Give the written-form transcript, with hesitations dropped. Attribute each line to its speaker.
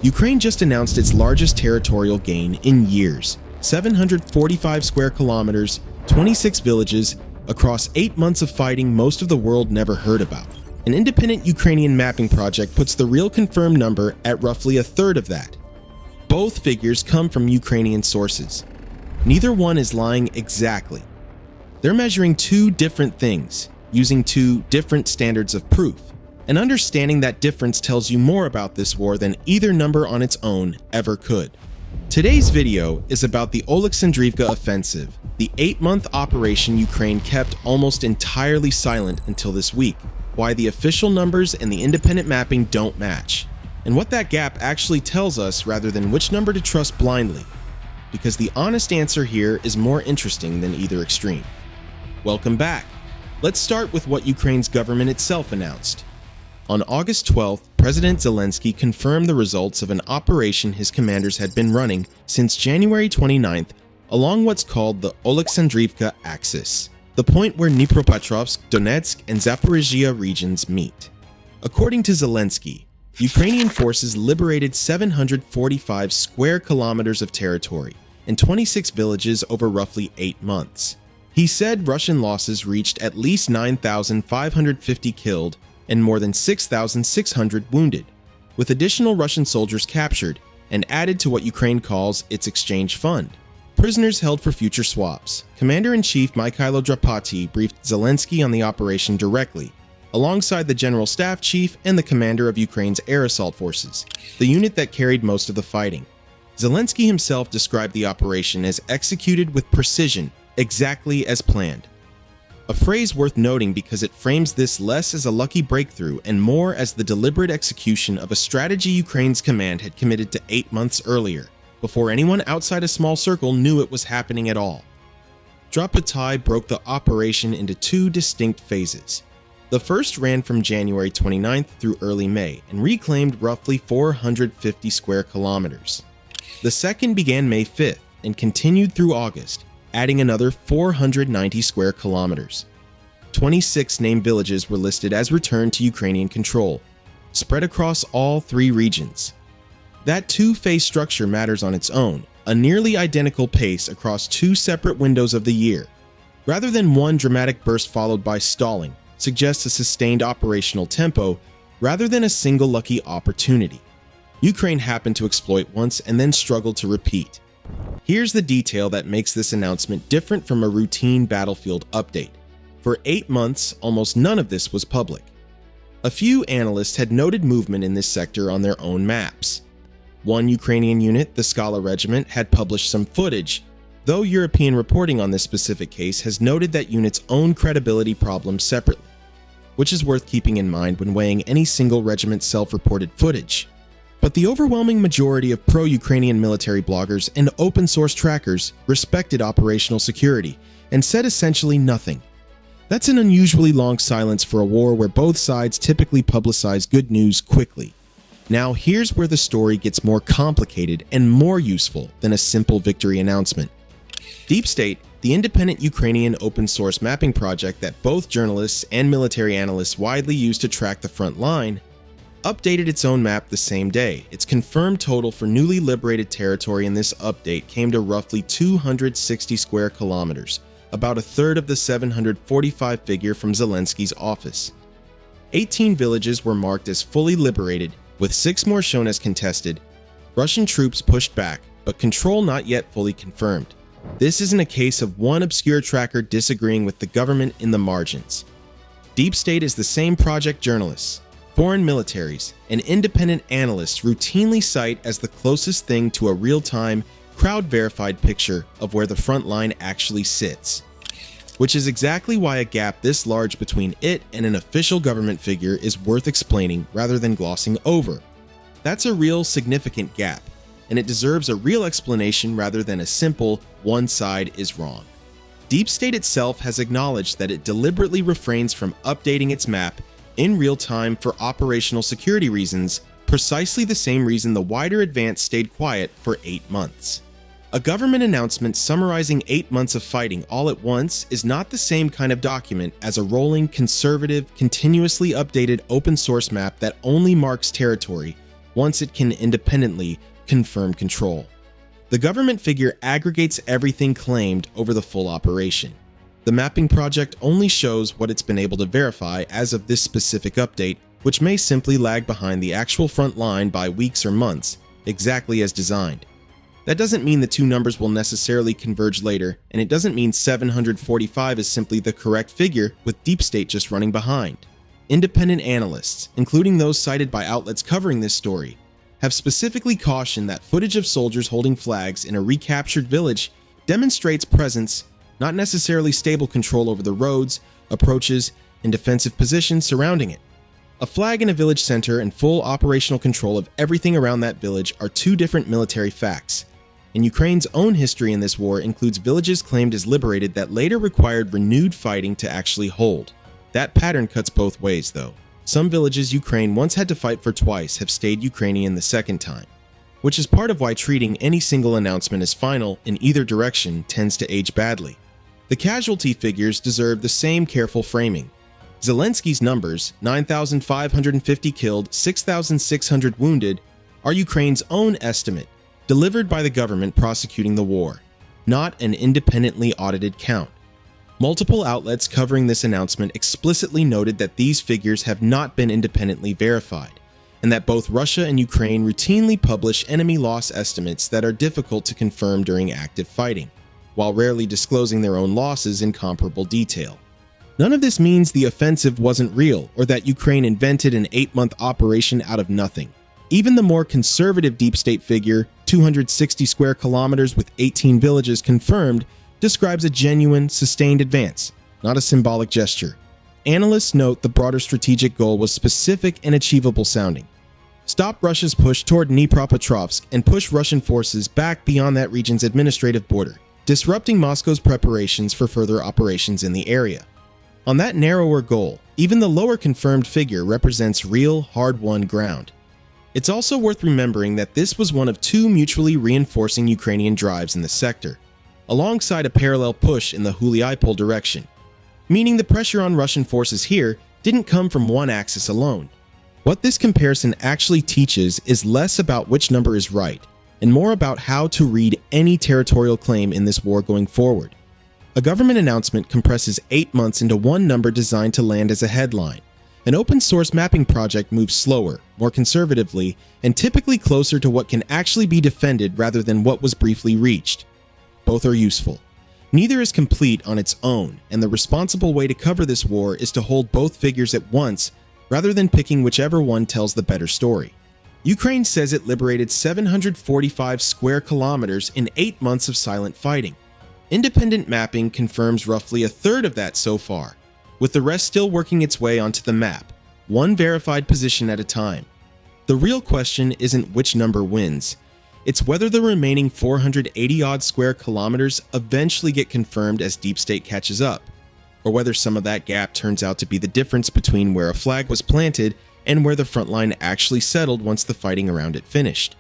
Speaker 1: Ukraine just announced its largest territorial gain in years, 745 square kilometers, 26 villages, across 8 months of fighting most of the world never heard about. An independent Ukrainian mapping project puts the real confirmed number at roughly a third of that. Both figures come from Ukrainian sources. Neither one is lying exactly. They're measuring two different things, using two different standards of proof. And understanding that difference tells you more about this war than either number on its own ever could. Today's video is about the Olexandrika offensive, the 8-month operation Ukraine kept almost entirely silent until this week, why the official numbers and the independent mapping don't match, and what that gap actually tells us rather than which number to trust blindly, because the honest answer here is more interesting than either extreme. Welcome back. Let's start with what Ukraine's government itself announced. On August 12th, President Zelenskyy confirmed the results of an operation his commanders had been running since January 29th along what's called the Olexandrika axis, the point where Dnipropetrovsk, Donetsk, and Zaporizhia regions meet. According to Zelenskyy, Ukrainian forces liberated 745 square kilometers of territory and 26 villages over roughly 8 months. He said Russian losses reached at least 9,550 killed and more than 6,600 wounded, with additional Russian soldiers captured and added to what Ukraine calls its exchange fund. Prisoners held for future swaps. Commander-in-Chief Mikhailo Drapati briefed Zelenskyy on the operation directly, alongside the General Staff Chief and the commander of Ukraine's air assault forces, the unit that carried most of the fighting. Zelenskyy himself described the operation as executed with precision, exactly as planned. A phrase worth noting because it frames this less as a lucky breakthrough and more as the deliberate execution of a strategy Ukraine's command had committed to 8 months earlier, before anyone outside a small circle knew it was happening at all. Drapati broke the operation into two distinct phases. The first ran from January 29th through early May and reclaimed roughly 450 square kilometers. The second began May 5th and continued through August, adding another 490 square kilometers. 26 named villages were listed as returned to Ukrainian control, spread across all 3 regions. That two-phase structure matters on its own, a nearly identical pace across 2 separate windows of the year. Rather than one dramatic burst followed by stalling, suggests a sustained operational tempo rather than a single lucky opportunity. Ukraine happened to exploit once and then struggled to repeat. Here's the detail that makes this announcement different from a routine battlefield update. For 8 months, almost none of this was public. A few analysts had noted movement in this sector on their own maps. One Ukrainian unit, the Skala Regiment, had published some footage, though European reporting on this specific case has noted that unit's own credibility problems separately, which is worth keeping in mind when weighing any single regiment's self-reported footage. But the overwhelming majority of pro-Ukrainian military bloggers and open-source trackers respected operational security and said essentially nothing. That's an unusually long silence for a war where both sides typically publicize good news quickly. Now here's where the story gets more complicated and more useful than a simple victory announcement. DeepState, the independent Ukrainian open-source mapping project that both journalists and military analysts widely use to track the front line, updated its own map the same day. Its confirmed total for newly liberated territory in this update came to roughly 260 square kilometers, about a third of the 745 figure from Zelenskyy's office. 18 villages were marked as fully liberated, with 6 more shown as contested. Russian troops pushed back, but control not yet fully confirmed. This isn't a case of one obscure tracker disagreeing with the government in the margins. DeepState is the same project journalists, foreign militaries, and independent analysts routinely cite as the closest thing to a real-time, crowd-verified picture of where the front line actually sits. Which is exactly why a gap this large between it and an official government figure is worth explaining rather than glossing over. That's a real significant gap, and it deserves a real explanation rather than a simple one side is wrong. DeepState itself has acknowledged that it deliberately refrains from updating its map in real time for operational security reasons, precisely the same reason the wider advance stayed quiet for 8 months. A government announcement summarizing 8 months of fighting all at once is not the same kind of document as a rolling, conservative, continuously updated open source map that only marks territory once it can independently confirm control. The government figure aggregates everything claimed over the full operation. The mapping project only shows what it's been able to verify as of this specific update, which may simply lag behind the actual front line by weeks or months, exactly as designed. That doesn't mean the two numbers will necessarily converge later, and it doesn't mean 745 is simply the correct figure with DeepState just running behind. Independent analysts, including those cited by outlets covering this story, have specifically cautioned that footage of soldiers holding flags in a recaptured village demonstrates presence, not necessarily stable control over the roads, approaches, and defensive positions surrounding it. A flag in a village center and full operational control of everything around that village are two different military facts, and Ukraine's own history in this war includes villages claimed as liberated that later required renewed fighting to actually hold. That pattern cuts both ways, though. Some villages Ukraine once had to fight for twice have stayed Ukrainian the second time, which is part of why treating any single announcement as final in either direction tends to age badly. The casualty figures deserve the same careful framing. Zelenskyy's numbers, 9,550 killed, 6,600 wounded, are Ukraine's own estimate, delivered by the government prosecuting the war, not an independently audited count. Multiple outlets covering this announcement explicitly noted that these figures have not been independently verified, and that both Russia and Ukraine routinely publish enemy loss estimates that are difficult to confirm during active fighting, while rarely disclosing their own losses in comparable detail. None of this means the offensive wasn't real or that Ukraine invented an 8-month operation out of nothing. Even the more conservative DeepState figure, 260 square kilometers with 18 villages confirmed, describes a genuine, sustained advance, not a symbolic gesture. Analysts note the broader strategic goal was specific and achievable sounding. Stop Russia's push toward Dnipropetrovsk and push Russian forces back beyond that region's administrative border, disrupting Moscow's preparations for further operations in the area. On that narrower goal, even the lower confirmed figure represents real, hard-won ground. It's also worth remembering that this was one of two mutually reinforcing Ukrainian drives in the sector, alongside a parallel push in the Huliaipol direction, meaning the pressure on Russian forces here didn't come from one axis alone. What this comparison actually teaches is less about which number is right, and more about how to read any territorial claim in this war going forward. A government announcement compresses 8 months into one number designed to land as a headline. An open-source mapping project moves slower, more conservatively, and typically closer to what can actually be defended rather than what was briefly reached. Both are useful. Neither is complete on its own, and the responsible way to cover this war is to hold both figures at once rather than picking whichever one tells the better story. Ukraine says it liberated 745 square kilometers in 8 months of silent fighting. Independent mapping confirms roughly a third of that so far, with the rest still working its way onto the map, one verified position at a time. The real question isn't which number wins. It's whether the remaining 480-odd square kilometers eventually get confirmed as DeepState catches up, or whether some of that gap turns out to be the difference between where a flag was planted and where the front line actually settled once the fighting around it finished.